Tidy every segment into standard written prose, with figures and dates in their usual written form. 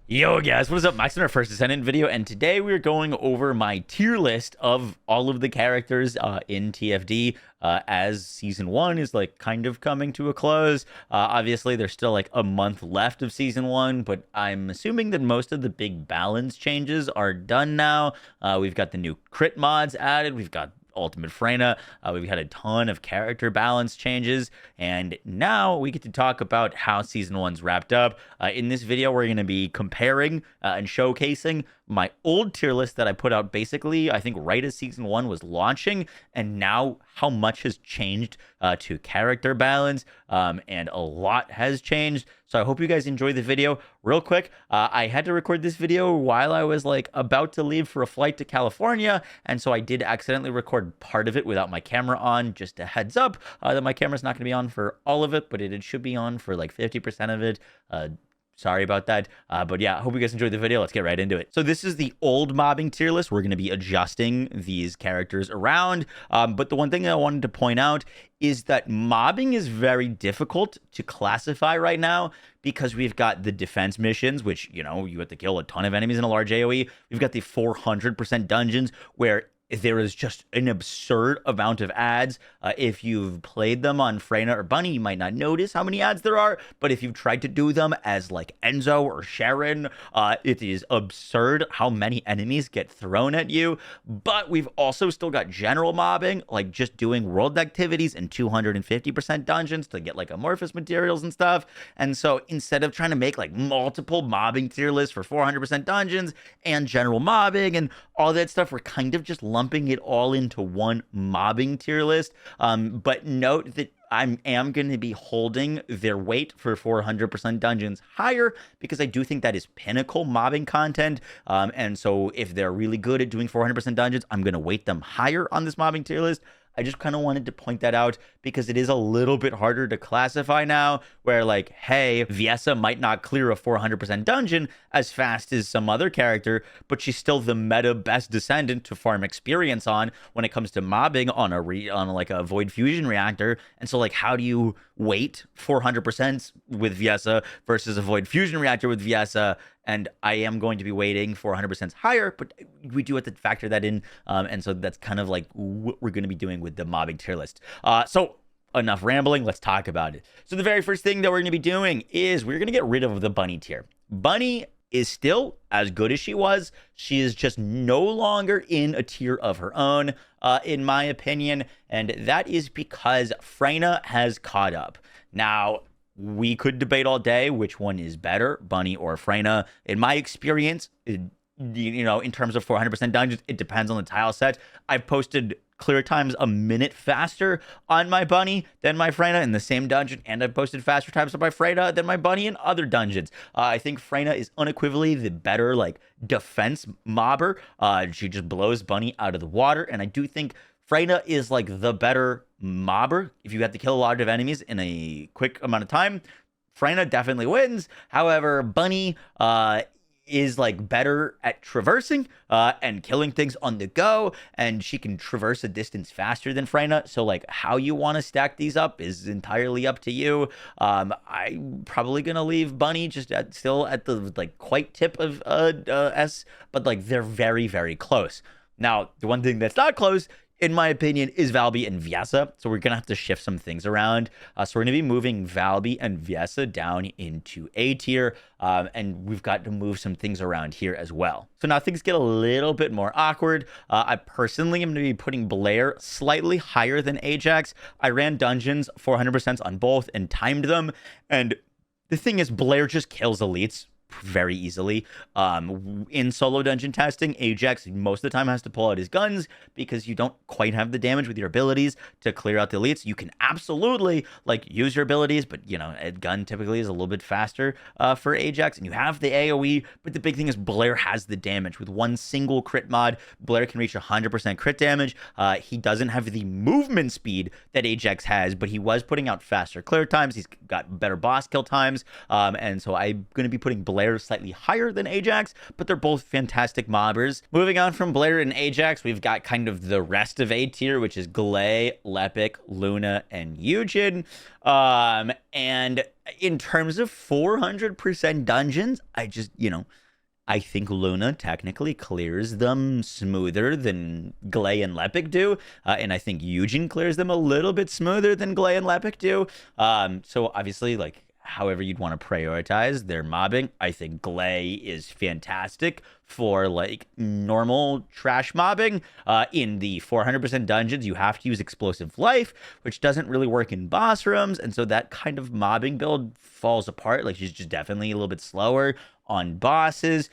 Yo guys, what is up? Max in our first Descendant video, and today we're going over my tier list of all of the characters in TFD as season 1 is like kind of coming to a close. Obviously, there's still like a month left of season 1, but I'm assuming that most of the big balance changes are done now. We've got the new crit mods added. We've got Ultimate Freyna. We've had a ton of character balance changes, and now we get to talk about how season 1's wrapped up. In this video, we're going to be comparing and showcasing my old tier list that I put out basically, I think, right as season 1 was launching, and now how much has changed to character balance, and a lot has changed. So I hope you guys enjoy the video. Real quick, I had to record this video while I was like about to leave for a flight to California, and so I did accidentally record part of it without my camera on. Just a heads up that my camera's not going to be on for all of it, but it should be on for like 50% of it. Sorry about that. But yeah, I hope you guys enjoyed the video. Let's get right into it. So this is the old mobbing tier list. We're going to be adjusting these characters around. But the one thing I wanted to point out is that mobbing is very difficult to classify right now because we've got the defense missions, which, you know, you have to kill a ton of enemies in a large AoE. We've got the 400% dungeons where there is just an absurd amount of ads. If you've played them on Freyna or Bunny, you might not notice how many ads there are, but if you've tried to do them as like Enzo or Sharon, it is absurd how many enemies get thrown at you. But we've also still got general mobbing, like just doing world activities in 250% dungeons to get like amorphous materials and stuff. And so instead of trying to make like multiple mobbing tier lists for 400% dungeons and general mobbing and all that stuff, we're kind of just lumping it all into one mobbing tier list. But note that I am going to be holding their weight for 400% dungeons higher because I do think that is pinnacle mobbing content. And so if they're really good at doing 400% dungeons, I'm going to weight them higher on this mobbing tier list. I just kind of wanted to point that out because it is a little bit harder to classify now, where like, hey, Viessa might not clear a 400% dungeon as fast as some other character, but she's still the meta best descendant to farm experience on when it comes to mobbing on like a void fusion reactor. And so like, how do you weight 400% with Viessa versus a void fusion reactor with Viessa? And I am going to be weighting 400% higher, but we do have to factor that in. And so that's kind of like what we're going to be doing with the mobbing tier list. So enough rambling. Let's talk about it. So the very first thing that we're going to be doing is we're going to get rid of the Bunny tier. Bunny is still as good as she was. She is just no longer in a tier of her own, in my opinion. And that is because Freyna has caught up. Now, we could debate all day which one is better, Bunny or Freyna. In my experience, you know, in terms of 400% dungeons, it depends on the tile set. I've posted clear times a minute faster on my Bunny than my Freyna in the same dungeon, and I've posted faster times on my Freyna than my Bunny in other dungeons. I think Freyna is unequivocally the better like defense mobber. She just blows Bunny out of the water, and I do think Freyna is like the better mobber. If you have to kill a lot of enemies in a quick amount of time, Freyna definitely wins. However, Bunny is like better at traversing and killing things on the go, and she can traverse a distance faster than Freyna. So like, how you want to stack these up is entirely up to you. I'm probably gonna leave Bunny just still at the like quite tip of S, but like they're very, very close. Now, the one thing that's not close, in my opinion, is Valby and Viessa. So we're going to have to shift some things around. So we're going to be moving Valby and Viessa down into A tier. And we've got to move some things around here as well. So now things get a little bit more awkward. I personally am going to be putting Blair slightly higher than Ajax. I ran dungeons 400% on both and timed them. And the thing is, Blair just kills elites very easily. In solo dungeon testing, Ajax most of the time has to pull out his guns because you don't quite have the damage with your abilities to clear out the elites. You can absolutely like use your abilities, but you know, a gun typically is a little bit faster for Ajax, and you have the AoE, but the big thing is Blair has the damage. With one single crit mod, Blair can reach 100% crit damage. He doesn't have the movement speed that Ajax has, but he was putting out faster clear times. He's got better boss kill times, and so I'm going to be putting Blair Blair slightly higher than Ajax, but they're both fantastic mobbers. Moving on from Blair and Ajax, we've got kind of the rest of A tier, which is Glay, Lepic, Luna, and Eugen. And in terms of 400% dungeons, I think Luna technically clears them smoother than Glay and Lepic do. And I think Eugen clears them a little bit smoother than Glay and Lepic do. So obviously, like, however you'd want to prioritize their mobbing, I think Glay is fantastic for like normal trash mobbing. In the 400% dungeons, you have to use Explosive Life, which doesn't really work in boss rooms, and so that kind of mobbing build falls apart. Like, she's just definitely a little bit slower on bosses.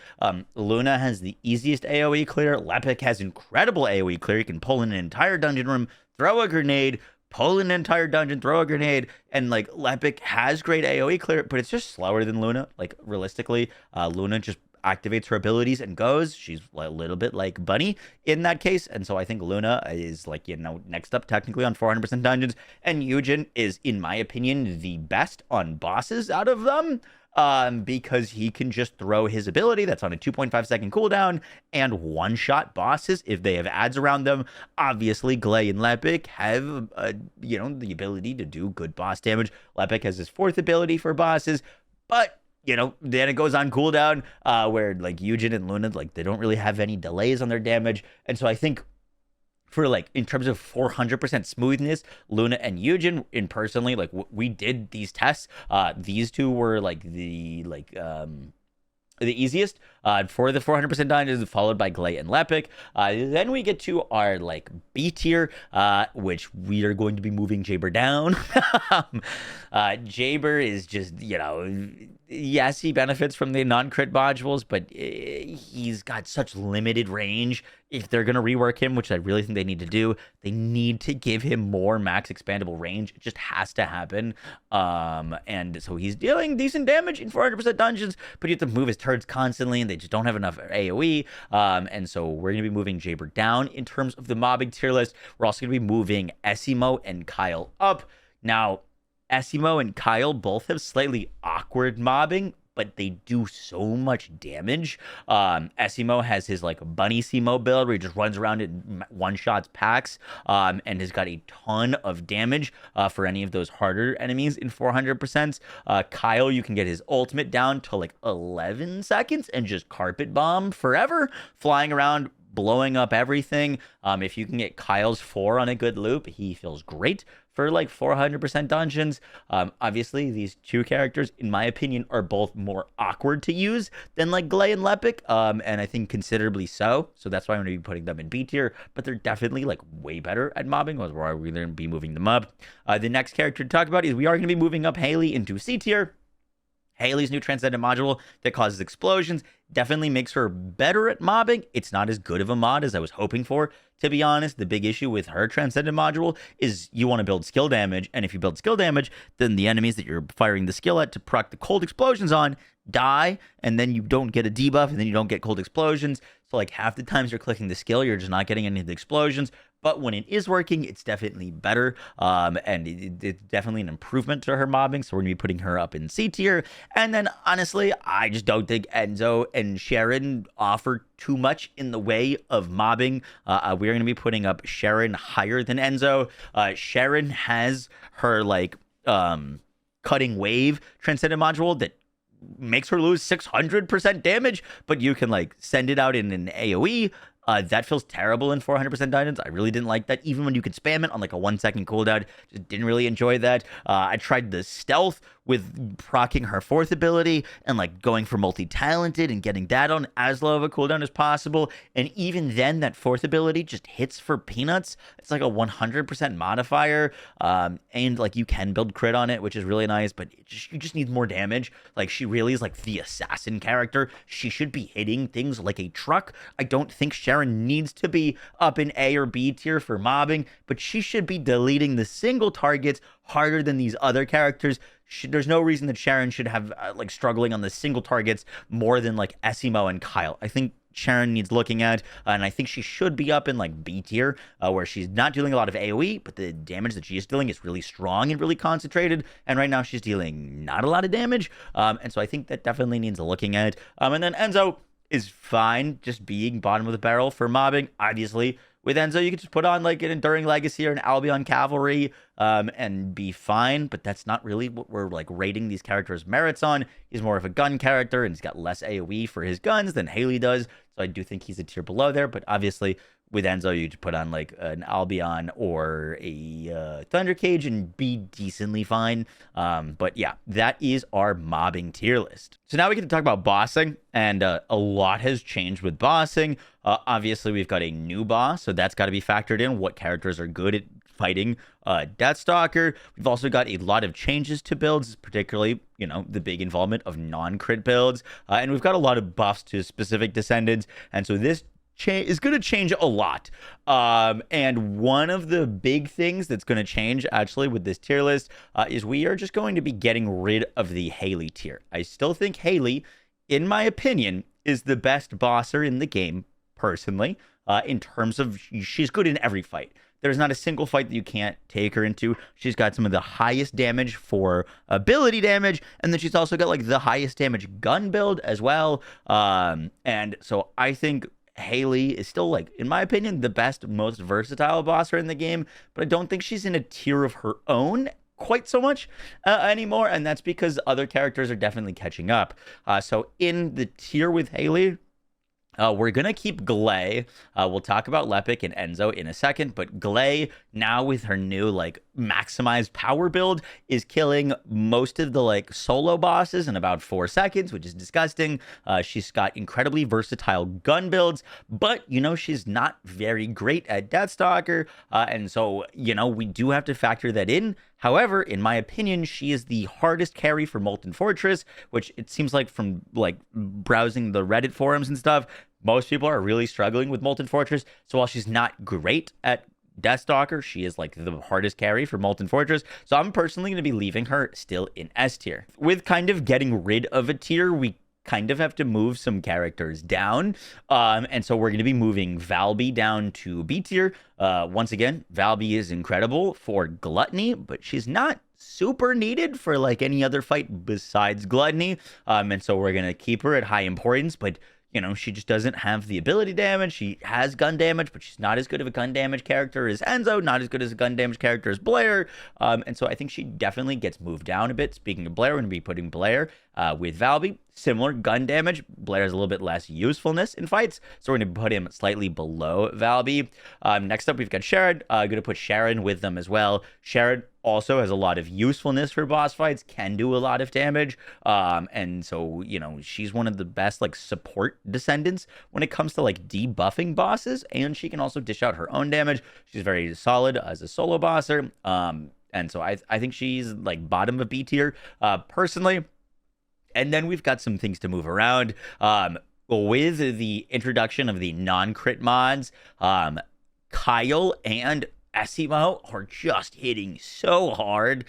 Luna has the easiest AoE clear. Lepic has incredible AoE clear. You can pull in an entire dungeon room, throw a grenade, pull in an entire dungeon, throw a grenade, and like Lepic has great AoE clear, but it's just slower than Luna. Like, realistically, Luna just activates her abilities and goes. She's a little bit like Bunny in that case, and so I think Luna is like, next up technically on 400% dungeons, and Eugen is, in my opinion, the best on bosses out of them. Because he can just throw his ability that's on a 2.5 second cooldown and one-shot bosses if they have ads around them. Obviously, Glay and Lepic have, the ability to do good boss damage. Lepic has his fourth ability for bosses, but then it goes on cooldown, where like Eugen and Luna, like, they don't really have any delays on their damage, and so I think for like, in terms of 400% smoothness, Luna and Eugen, in personally, like, we did these tests. These two were like the easiest for the 400% dungeons, followed by Glay and Lepic. Then we get to our like B tier, which we are going to be moving Jaber down. Jaber is just, yes, he benefits from the non-crit modules, but he's got such limited range. If they're going to rework him, which I really think they need to do, they need to give him more max expandable range. It just has to happen. And so he's dealing decent damage in 400% dungeons, but you have to move his turrets constantly, and they just don't have enough AoE. And so we're going to be moving Jaber down in terms of the mobbing tier list. We're also going to be moving Essimo and Kyle up. Now, Essimo and Kyle both have slightly awkward mobbing, but they do so much damage. Essimo has his like Bunny Simo build where he just runs around and one-shots packs, and has got a ton of damage for any of those harder enemies in 400%. Kyle, you can get his ultimate down to like 11 seconds and just carpet bomb forever, flying around, blowing up everything. If you can get Kyle's 4 on a good loop, he feels great for like 400% dungeons. Obviously, these two characters, in my opinion, are both more awkward to use than like Glay and Lepic, and I think considerably so. So that's why I'm going to be putting them in B tier, but they're definitely like way better at mobbing, or we're going to be moving them up. The next character to talk about is we are going to be moving up Haley into C tier. Haley's new Transcendent module that causes explosions definitely makes her better at mobbing. It's not as good of a mod as I was hoping for, to be honest. The big issue with her Transcendent module is you want to build skill damage, and if you build skill damage, then the enemies that you're firing the skill at to proc the cold explosions on die, and then you don't get a debuff, and then you don't get cold explosions. So like half the times you're clicking the skill, you're just not getting any of the explosions. But when it is working, it's definitely better, and it's definitely an improvement to her mobbing, so we're going to be putting her up in C tier. And then, honestly, I just don't think Enzo and Sharon offer too much in the way of mobbing. We're going to be putting up Sharon higher than Enzo. Sharon has her, like, cutting wave Transcendent module that makes her lose 600% damage, but you can, like, send it out in an AoE. That feels terrible in 400% dungeons. I really didn't like that. Even when you could spam it on like a 1 second cooldown, just didn't really enjoy that. I tried the stealth with proccing her fourth ability and like going for multi-talented and getting that on as low of a cooldown as possible. And even then, that fourth ability just hits for peanuts. It's like a 100% modifier. And like you can build crit on it, which is really nice, but you just need more damage. Like, she really is like the assassin character. She should be hitting things like a truck. I don't think Sharon needs to be up in A or B tier for mobbing, but she should be deleting the single targets harder than these other characters. There's no reason that Sharon should have like struggling on the single targets more than like Essimo and Kyle. I think Sharon needs looking at, and I think she should be up in like B tier, where she's not dealing a lot of AoE, but the damage that she is dealing is really strong and really concentrated, and right now she's dealing not a lot of damage, and so I think that definitely needs looking at. And then Enzo is fine just being bottom of the barrel for mobbing. Obviously, with Enzo, you could just put on like an Enduring Legacy or an Albion Cavalry and be fine, but that's not really what we're like rating these characters' merits on. He's more of a gun character, and he's got less AoE for his guns than Haley does, so I do think he's a tier below there, but obviously with Enzo, you could put on like an Albion or a Thunder Cage and be decently fine. But yeah, that is our mobbing tier list. So now we get to talk about bossing, and a lot has changed with bossing. Obviously, we've got a new boss, so that's got to be factored in. What characters are good at fighting Deathstalker? We've also got a lot of changes to builds, particularly, you know, the big involvement of non-crit builds. And we've got a lot of buffs to specific Descendants, and so this is going to change a lot. And one of the big things that's going to change actually with this tier list is we are just going to be getting rid of the Haley tier. I still think Haley, in my opinion, is the best bosser in the game, personally, in terms of she's good in every fight. There's not a single fight that you can't take her into. She's got some of the highest damage for ability damage, and then she's also got like the highest damage gun build as well. And so I think Haley is still, like, in my opinion, the best, most versatile bosser in the game, but I don't think she's in a tier of her own quite so much anymore, and that's because other characters are definitely catching up. So in the tier with Haley, we're going to keep Glay. We'll talk about Lepic and Enzo in a second, but Glay, now with her new, like, maximized power build, is killing most of the, like, solo bosses in about 4 seconds, which is disgusting. She's got incredibly versatile gun builds, but, you know, she's not very great at Deathstalker, and so, you know, we do have to factor that in. However, in my opinion, she is the hardest carry for Molten Fortress, which it seems like from like browsing the Reddit forums and stuff, most people are really struggling with Molten Fortress. So while she's not great at Deathstalker, she is like the hardest carry for Molten Fortress. So I'm personally going to be leaving her still in S tier. With kind of getting rid of a tier, we kind of have to move some characters down. And so we're going to be moving Valby down to B tier. Once again, Valby is incredible for Gluttony, but she's not super needed for like any other fight besides Gluttony. And so we're going to keep her at high importance, but you know, she just doesn't have the ability damage. She has gun damage, but she's not as good of a gun damage character as Enzo, not as good as a gun damage character as Blair. And so I think she definitely gets moved down a bit. Speaking of Blair, we're going to be putting Blair with Valby. Similar gun damage. Blair has a little bit less usefulness in fights, so we're going to put him slightly below Valby. Next up, we've got Sharon. Going to put Sharon with them as well. Sharon also has a lot of usefulness for boss fights, can do a lot of damage, and so, you know, she's one of the best, like, support Descendants when it comes to, like, debuffing bosses, and she can also dish out her own damage. She's very solid as a solo bosser, and so I think she's, like, bottom of B tier, personally. And then we've got some things to move around. With the introduction of the non-crit mods, Kyle and Essimo are just hitting so hard.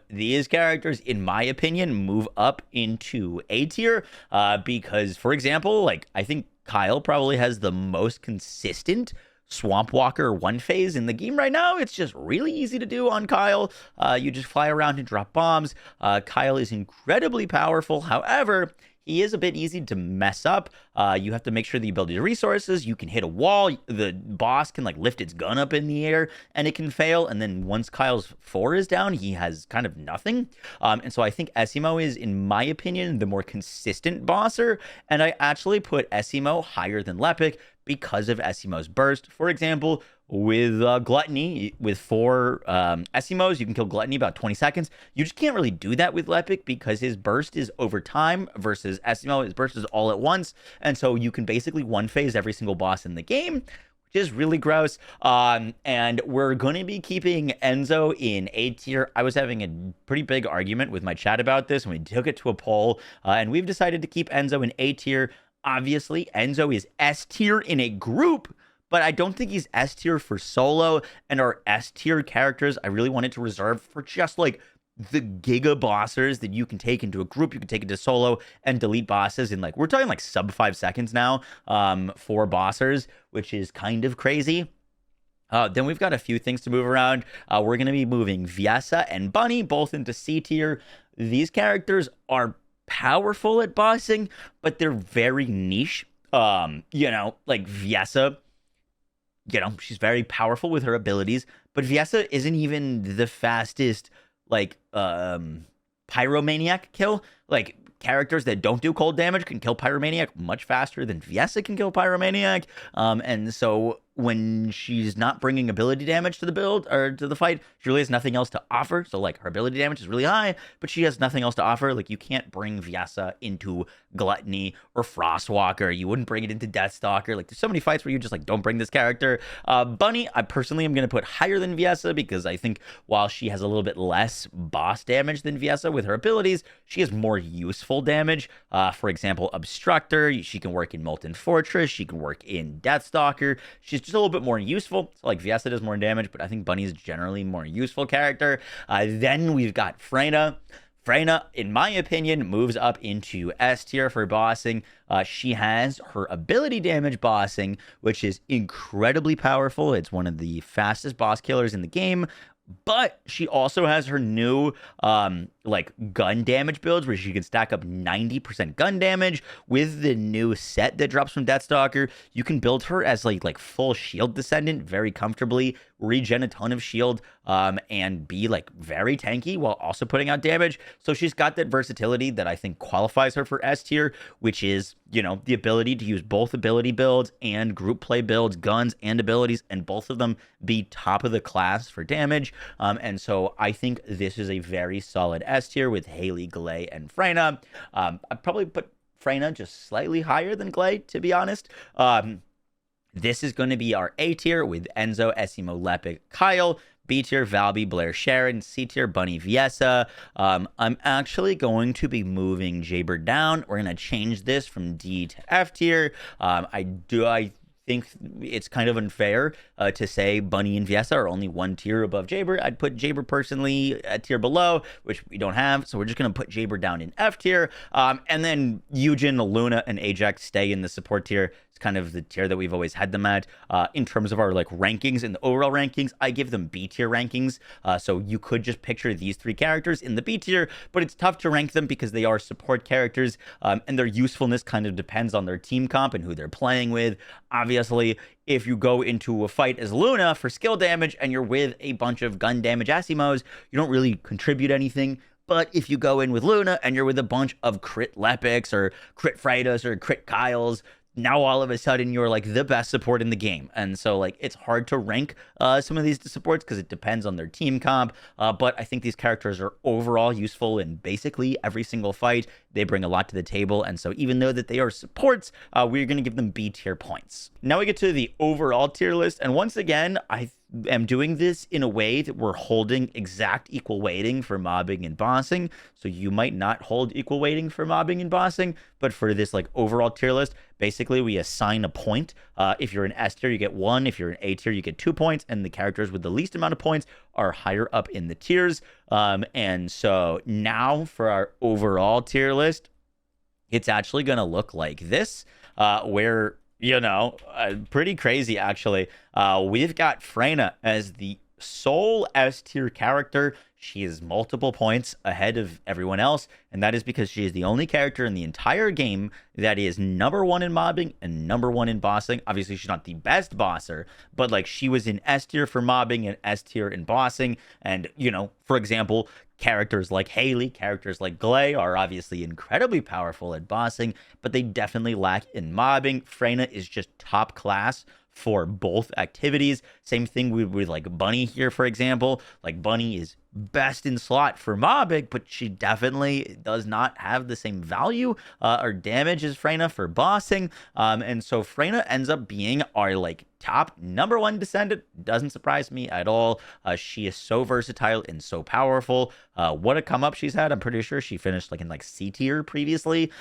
These characters, in my opinion, move up into A tier because, for example, like, I think Kyle probably has the most consistent Swamp Walker one phase in the game right now. It's just really easy to do on Kyle. You just fly around and drop bombs. Kyle is incredibly powerful. However, he is a bit easy to mess up. You have to make sure that you build your resources. You can hit a wall. The boss can like lift its gun up in the air and it can fail. And then once Kyle's 4 is down, he has kind of nothing. And so I think Essimo is, in my opinion, the more consistent bosser. And I actually put Essimo higher than Lepic because of Essimo's burst. For example, with Gluttony, with 4 Essimos, you can kill Gluttony about 20 seconds. You just can't really do that with Lepic because his burst is over time versus Essimo. His burst is all at once. And so you can basically one phase every single boss in the game, which is really gross. And we're going to be keeping Enzo in A tier. I was having a pretty big argument with my chat about this, and we took it to a poll. And we've decided to keep Enzo in A tier. Obviously, Enzo is S tier in a group, but I don't think he's S tier for solo, and our S tier characters I really wanted to reserve for just like the giga bossers that you can take into a group, you can take into solo and delete bosses in like, we're talking like sub 5 seconds now, for bossers, which is kind of crazy. Then we've got a few things to move around. We're going to be moving Viessa and Bunny both into C tier. These characters are powerful at bossing, but they're very niche. Like Viessa, she's very powerful with her abilities, but Viessa isn't even the fastest, like, Pyromaniac kill. Like, characters that don't do cold damage can kill Pyromaniac much faster than Viessa can kill Pyromaniac. And so when she's not bringing ability damage to the build or to the fight, she really has nothing else to offer. So like her ability damage is really high, but she has nothing else to offer. Like you can't bring Viessa into Gluttony or Frostwalker. You wouldn't bring it into Deathstalker. Like there's so many fights where you just like don't bring this character. Bunny, I personally am going to put higher than Viessa because I think while she has a little bit less boss damage than Viessa with her abilities, she has more useful damage. For example, Obstructor, she can work in Molten Fortress. She can work in Deathstalker. She's just a little bit more useful. So like Viessa does more damage, but I think Bunny is generally more useful character. Then we've got Freyna. Freyna, in my opinion, moves up into S tier for bossing. She has her ability damage bossing, which is incredibly powerful. It's one of the fastest boss killers in the game. But she also has her new like gun damage builds where she can stack up 90% gun damage. With the new set that drops from Deathstalker, you can build her as like full shield descendant very comfortably, regen a ton of shield, and be like very tanky while also putting out damage. So she's got that versatility that I think qualifies her for S tier, which is, the ability to use both ability builds and group play builds, guns and abilities, and both of them be top of the class for damage. And so I think this is a very solid S tier with Haley, Glay, and Freyna. I'd probably put Freyna just slightly higher than Glay, to be honest. This is going to be our A tier with Enzo, Essimo, Lepic, Kyle. B tier, Valby, Blair, Sharon. C tier, Bunny, Viessa. I'm actually going to be moving Jaybird down. We're going to change this from D to F tier. I think it's kind of unfair to say Bunny and Viessa are only one tier above Jaybird. I'd put Jaybird personally a tier below, which we don't have. So we're just going to put Jaybird down in F tier. And then Eugen, Luna, and Ajax stay in the support tier. It's kind of the tier that we've always had them at. In terms of our like rankings and the overall rankings, I give them B tier rankings. So you could just picture these three characters in the B tier, but it's tough to rank them because they are support characters, and their usefulness kind of depends on their team comp and who they're playing with. Obviously, if you go into a fight as Luna for skill damage and you're with a bunch of gun damage Asimos, you don't really contribute anything. But if you go in with Luna and you're with a bunch of crit Lepics or crit Freitas or crit Kyles, now all of a sudden you're like the best support in the game. And so like it's hard to rank some of these supports because it depends on their team comp. But I think these characters are overall useful in basically every single fight. They bring a lot to the table. And so even though that they are supports, we're going to give them B tier points. Now we get to the overall tier list. And once again, I am doing this in a way that we're holding exact equal weighting for mobbing and bossing. So you might not hold equal weighting for mobbing and bossing, but for this like overall tier list, basically we assign a point. If you're an S tier, you get 1. If you're an A tier, you get 2 points. And the characters with the least amount of points are higher up in the tiers. And so now for our overall tier list, it's actually going to look like this, where pretty crazy, actually. We've got Freyna as the sole S tier character. She is multiple points ahead of everyone else, and that is because she is the only character in the entire game that is number 1 in mobbing and number 1 in bossing. Obviously, she's not the best bosser, but like she was in S tier for mobbing and S tier in bossing. And, for example, characters like Haley, characters like Glay are obviously incredibly powerful at bossing, but they definitely lack in mobbing. Freyna is just top class for both activities. Same thing with like Bunny here, for example. Like Bunny is best in slot for mobbing, but she definitely does not have the same value or damage as Freyna for bossing. And so Freyna ends up being our like top number 1 descendant. Doesn't surprise me at all. She is so versatile and so powerful. What a come up she's had. I'm pretty sure she finished like in like C tier previously.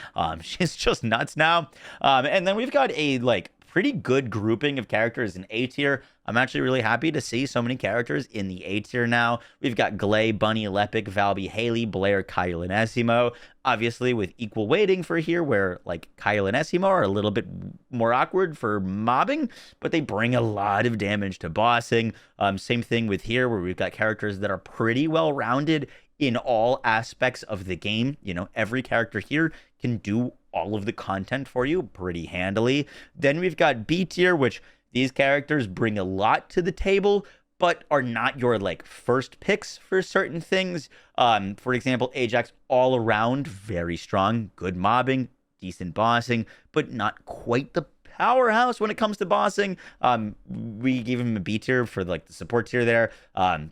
She's just nuts now. And then we've got a like pretty good grouping of characters in A tier. I'm actually really happy to see so many characters in the A tier now. We've got Glay, Bunny, Lepic, Valby, Haley, Blair, Kyle, and Essimo. Obviously, with equal weighting for here, where like Kyle and Essimo are a little bit more awkward for mobbing, but they bring a lot of damage to bossing. Same thing with here, where we've got characters that are pretty well rounded in all aspects of the game. You know, every character here can do all of the content for you pretty handily. Then we've got B tier, which these characters bring a lot to the table, but are not your like first picks for certain things. For example, Ajax all around very strong, good mobbing, decent bossing, but not quite the powerhouse when it comes to bossing. We gave him a B tier for like the support tier there.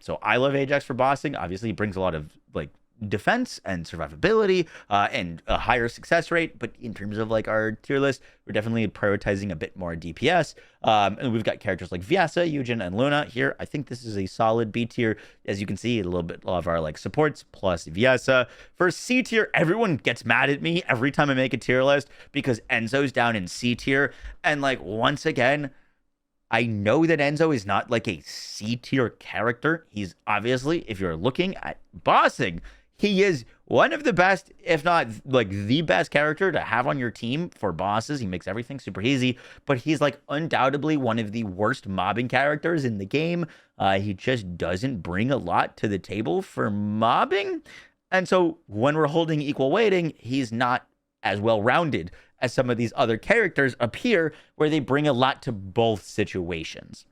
So I love Ajax for bossing. Obviously, he brings a lot of like defense and survivability and a higher success rate, but in terms of like our tier list, we're definitely prioritizing a bit more DPS. And we've got characters like Vyasa, Eugen, and Luna here. I think this is a solid B tier. As you can see, a little bit of our like supports plus Vyasa. For C tier, everyone gets mad at me every time I make a tier list because Enzo's down in C tier. And like once again, I know that Enzo is not like a C tier character. He's obviously, if you're looking at bossing, he is one of the best, if not like the best character to have on your team for bosses. He makes everything super easy, but he's like undoubtedly one of the worst mobbing characters in the game. He just doesn't bring a lot to the table for mobbing. And so when we're holding equal weighting, he's not as well-rounded as some of these other characters appear, where they bring a lot to both situations.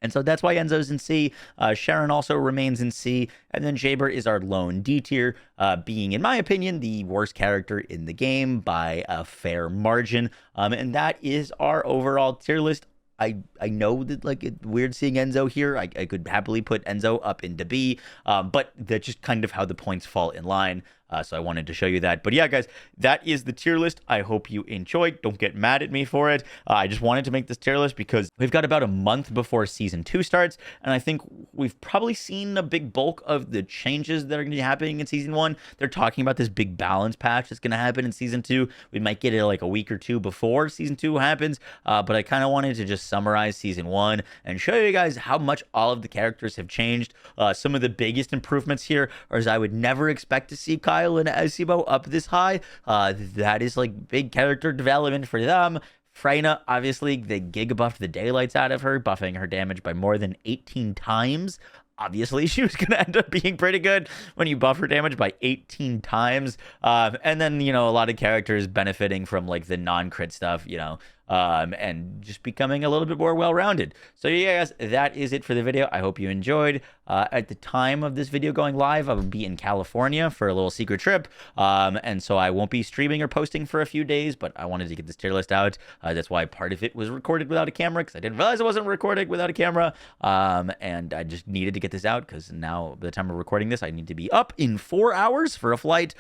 And so that's why Enzo's in C. Sharon also remains in C. And then Jaber is our lone D tier, being, in my opinion, the worst character in the game by a fair margin. And that is our overall tier list. I know that like it's weird seeing Enzo here. I could happily put Enzo up into B, but that's just kind of how the points fall in line. So I wanted to show you that. But yeah, guys, that is the tier list. I hope you enjoyed. Don't get mad at me for it. I just wanted to make this tier list because we've got about a month before season 2 starts. And I think we've probably seen a big bulk of the changes that are going to be happening in season 1. They're talking about this big balance patch that's going to happen in season 2. We might get it like a week or two before season 2 happens. But I kind of wanted to just summarize season 1 and show you guys how much all of the characters have changed. Some of the biggest improvements here are, as I would never expect to see Kyle and Essimo up this high. That is like big character development for them. Freyna, obviously, they giga buffed the daylights out of her, buffing her damage by more than 18 times. Obviously, she was going to end up being pretty good when you buff her damage by 18 times. And then, you know, a lot of characters benefiting from like the non-crit stuff, you know, and just becoming a little bit more well-rounded. So yeah, guys, that is it for the video. I hope you enjoyed. At the time of this video going live, I will be in California for a little secret trip. And so I won't be streaming or posting for a few days, but I wanted to get this tier list out. That's why part of it was recorded without a camera, because I didn't realize it wasn't recorded without a camera. And I just needed to get this out because now, by the time of recording this, I need to be up in 4 hours for a flight.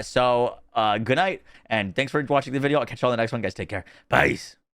So good night, and thanks for watching the video. I'll catch you all in the next one, guys. Take care. Bye.